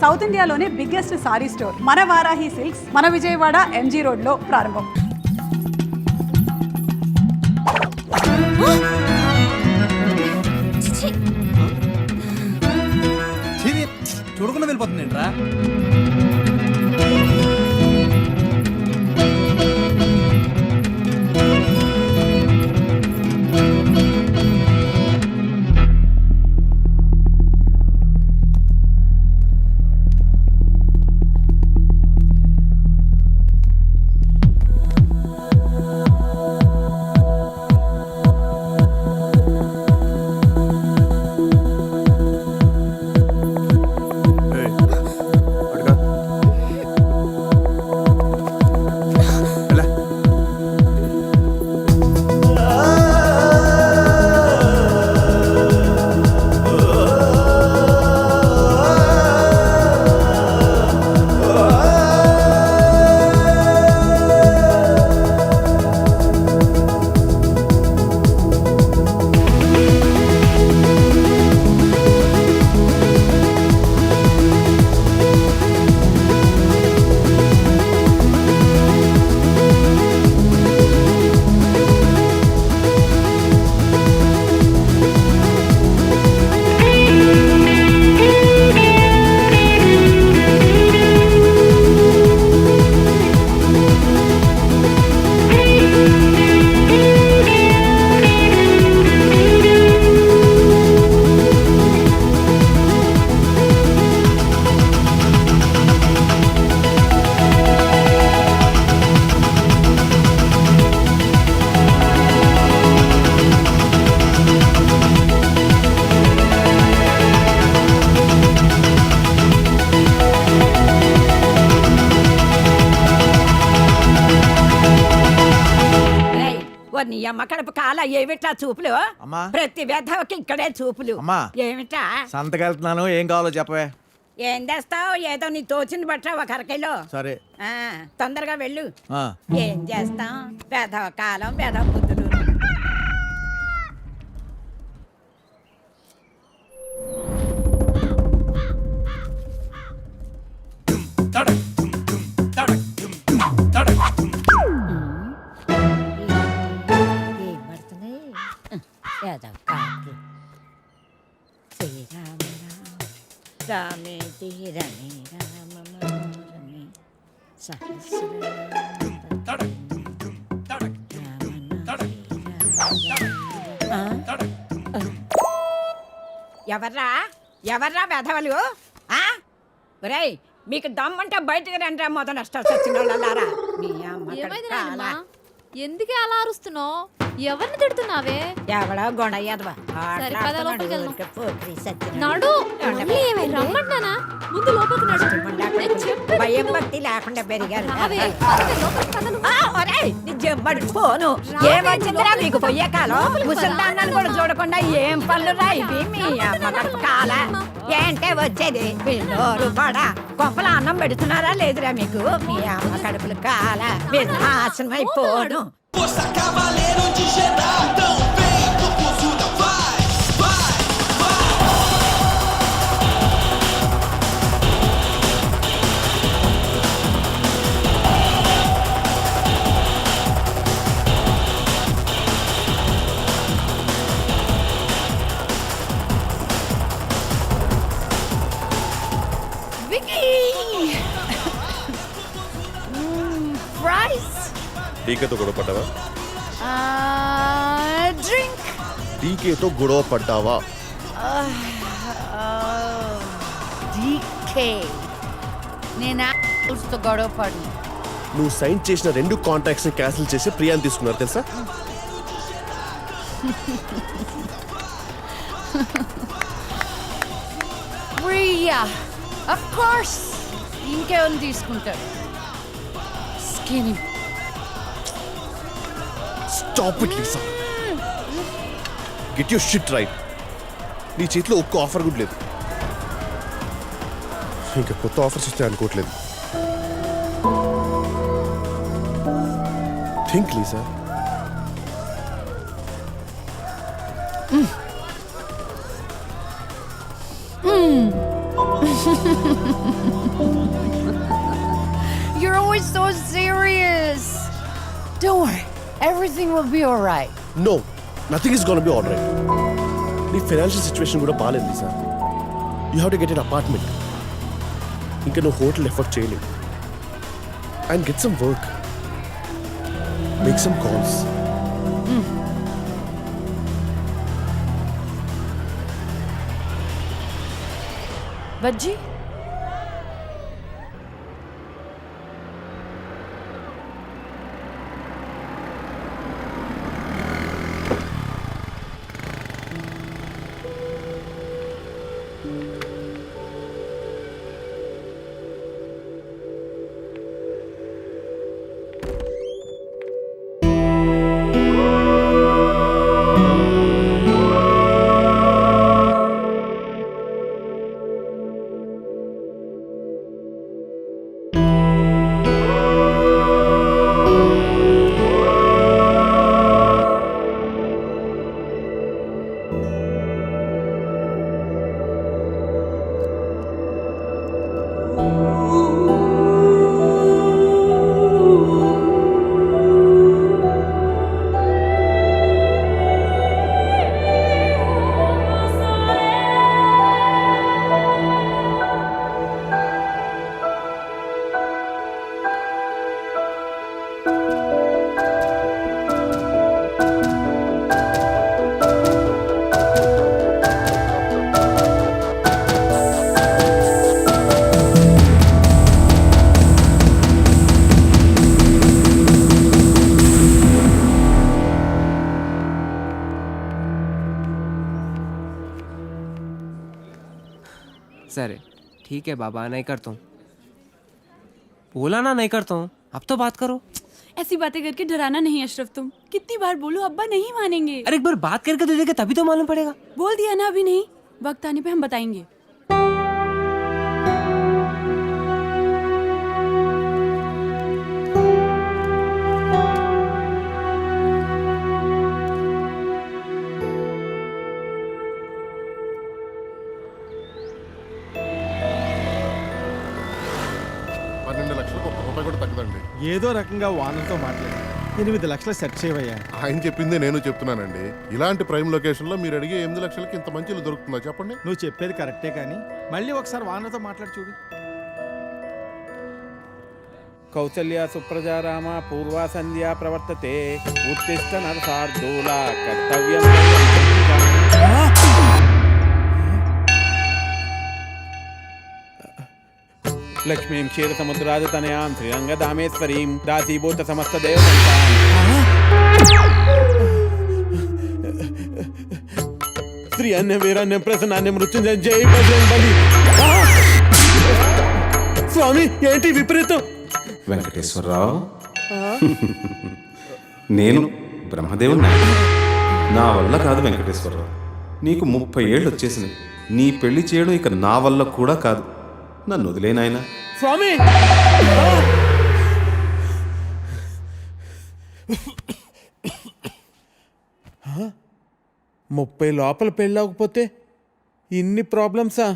South ఇండియాలోనే biggest sorry store మన Varahi silks మన విజయవాడ ఎంజీ రోడ్ లో ప్రారంభం. చూడకుండా వెళ్ళిపోతుంది ఏంట్రా? నీ అమ్మ కడుపు కాల ఏమిటా చూపులు? ప్రతి వ్యధకి ఇక్కడే చూపులు. ఏమిటా సంతకెళ్తున్నాను, ఏం కావాలో చెప్పవే. ఏం చేస్తావు? ఏదో నీ తోచింది బట్ట ఒక అరకైలో. సరే తొందరగా వెళ్ళు. ఏం చేస్తాం? వ్యధవ కాలం, వ్యధవ బుద్ధులు. రామేతి రమే రామ మనోరమే ఎవర్రా ఎవర్రా వెధవలు? ఒరేయ్, మీకు దమ్మంటే బయటకు రండి. మొదలు నష్టాలు వచ్చిన వాళ్ళారా? ఎందుకే అలా అరుస్తున్నావు? ఎవరిని తిడుతున్నావే? ఎవడో గొడయ్యదవా ముందు లోపలికి భయం భక్తి లేకుండా పెరిగారు. పోను ఏమొచ్చిందిరా మీకు పొయ్యే కాలం? ముసల్దాన్నాన్ని కూడా చూడకుండా ఏం పనులు రా ఇవి? మీ అమ్మ కడుపు కాల ఏంటే వచ్చేది? పిల్లోరు పడా కొంపల అన్నం పెడుతున్నారా లేదురా మీకు? మీ అమ్మ కడుపులు కాల నాశనం అయిపోను. Força cavaleiro de Jedi, então vem no Kuzuda, vai, vai, vai. Vicky! Fries! డీకేతో గొడవ పడ్డావా? డ్రింక్. డీకేతో గొడవ పడ్డావా? డీకే నేను గొడవ పడి నువ్వు సైన్ చేసిన 2 కాంట్రాక్ట్స్ ని క్యాన్సిల్ చేసి ప్రియాని తీసుకున్నారు తెలుసా? ప్రియా ఆఫ్ కోర్స్ ఇంకేమైనా తీసుకుంటాడు. Skin Stop it, Lisa. Get your shit right. నీ చేతిలో ఒక్క ఆఫర్ కూడా లేదు. ఇంకా కొత్త ఆఫర్స్ వస్తాయి అనుకోవట్లేదు. Think Lisa. You're always so serious. Don't worry. Everything will be all right. No nothing is gonna be all right. నీ ఫైనాన్షియల్ సిచ్యువేషన్ కూడా బాగాలేదు sir. You have to get an apartment. ఇంకా నువ్వు హోటల్ ఎఫర్ట్ చేయలేవు. And get some work, make some calls. Bajji? Sir ठीक है बाबा, नहीं करता हूँ. बोला ना नहीं करता हूँ, अब तो बात करो. ऐसी बातें करके डराना नहीं अशरफ. तुम कितनी बार बोलो, अब्बा नहीं मानेंगे. अरे एक बार बात करके तो देखे, तभी तो मालूम पड़ेगा. बोल दिया ना, अभी नहीं, वक्त आने पे हम बताएंगे. ఏదో రకంగా వానర్తో మాట్లాడి 8 లక్షలు సెట్ చేయవయ్యా. ఆయన చెప్పిందే నేను చెప్తున్నానండి. ఇలాంటి ప్రైమ్ లొకేషన్లో మీరు అడిగే 8 లక్షలకి ఇంత మంచి ఇల్లు దొరుకుతుందా చెప్పండి? నువ్వు చెప్పేది కరెక్టే కానీ మళ్ళీ ఒకసారి వానర్తో మాట్లాడి చూడు. కౌసల్య సుప్రజా రామ పూర్వా సంధ్యా ప్రవర్తతే ఉత్తిష్ట నరసార్దూల కర్తవ్యం. లక్ష్మీం క్షీర సముద్రాజతనయాం శ్రీరంగ దామేశ్వరీం దాసీభూత సమస్త దేవతంతాం. శ్రీ అన్య వీరాన్యం ప్రసన్నాన్యం మృత్యుంజయ జై బజరంగ్ బలి. స్వామి ఏంటి విపరీతం? వెంకటేశ్వరరావు, నేను బ్రహ్మదేవుని. నా వల్ల కాదు వెంకటేశ్వరరావు. నీకు 30 ఏళ్ళు వచ్చేసినాయి. నీ పెళ్లి చేయడం ఇక నా వల్ల కూడా కాదు. నన్ను వదిలేనాయన. స్వామి 30 లోపల పెళ్ళవకపోతే ఇన్ని ప్రాబ్లమ్సా?